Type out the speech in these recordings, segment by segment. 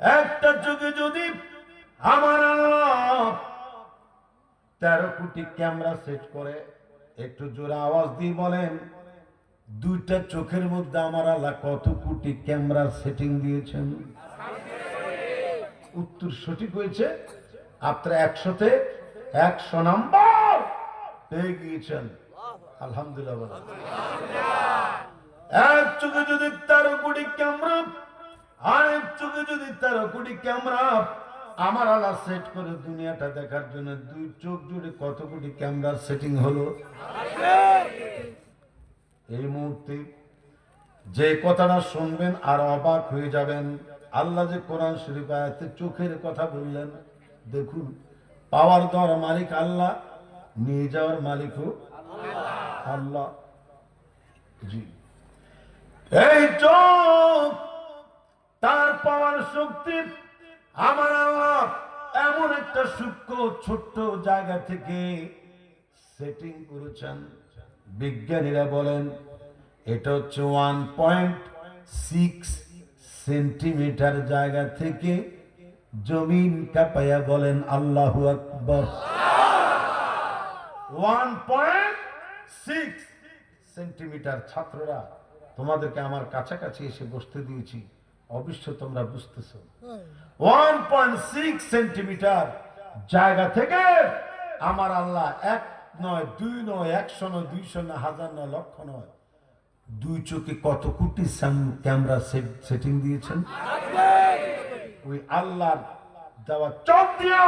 একটা চোখে যদি আমার আল্লাহ 13 কোটি ক্যামেরা সেট করে, একটু জোরে আওয়াজ দিয়ে বলেন, দুইটা চোখের মধ্যে আমার আল্লাহ কত কোটি ক্যামেরা সেটিং দিয়েছেন? উত্তর সঠিক হয়েছে। আপনারা 100-তে 100 নাম্বার পেয়ে গিয়েছেন। আলহামদুলিল্লাহ। এক চোখে যদি 13 কোটি ক্যামেরা, আরেক চোখে যদি 13 কোটি ক্যামেরা আমার আল্লাহ সেট করে দুনিয়াটা দেখার জন্য, দুই চোখ জুড়ে কত কোটি ক্যামেরার সেটিং হলো? এই মুহূর্তে যে কথাটা শুনবেন আর অবাক হয়ে যাবেন। আল্লাহ যে কোরআন শরীফ আয়াতে চোখের কথা বললেন, দেখুন, পাওয়ার দেওয়ার মালিক আল্লাহ, নিয়ে যাওয়ার মালিকও আল্লাহ। জি, এই চোখ তার পাওয়ার শক্তি আমার আল্লাহ এমন একটা সূক্ষ্ম ছোট্ট জায়গা থেকে সেটিং করেছেন। বিজ্ঞানীরা বলেন এটা হচ্ছে 1.6 সেন্টিমিটার জায়গা থেকে জমিন কাঁপাইয়া বলেন আল্লাহু আকবার। 1.6 সেন্টিমিটার। ছাত্ররা, তোমাদেরকে আমার কাছাকাছি এসে বসতে দিয়েছি, অবশ্য তোমরা বুঝতেছো। 1.6 সেন্টিমিটার জায়গা থেকে আমার আল্লাহ 1 নয়, 2 নয়, 100 নয়, 200 নয়, 1000 নয়, লক্ষ নয়, দুই চোখে কত কোটি ক্যামেরা সেটিং দিয়েছেন? ওই আল্লাহর দেওয়া চোখ দিয়া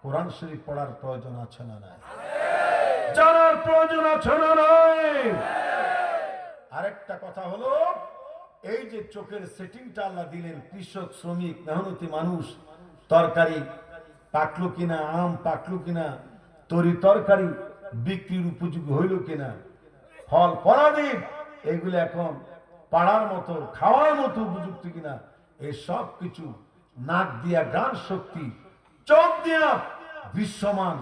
কোরআন শরীফ পড়ার প্রয়োজন আছে না নাই? জানার প্রয়োজন আছে না নাই? আরেকটা কথা হলো, এই যে চোখের সেটিংটা আল্লাহ দিলেন, কৃষক, শ্রমিক, মেহনতি মানুষ তরকারি পাকলো কিনা, আম পাকলো কিনা, তরকারি বিক্রির উপযোগী হইল কিনা, ফল ফলাদি এগুলো এখন পাড়ার মতো খাওয়ার মতো উপযুক্ত কিনা, এই সব কিছু নাক দিয়া গান শক্তি, চোখ দিয়া দৃশ্যমান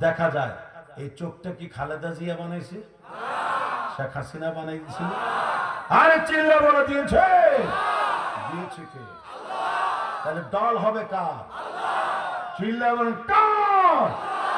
দেখা যায়। এই চোখটা কি খালেদা জিয়া বানাইছে? শেখ হাসিনা বানাই দিয়েছিল? আরে চিল্লা বলে দিয়েছে? দিয়েছে কে? তাহলে দল হবে কার? চিল্লা বলেন কার?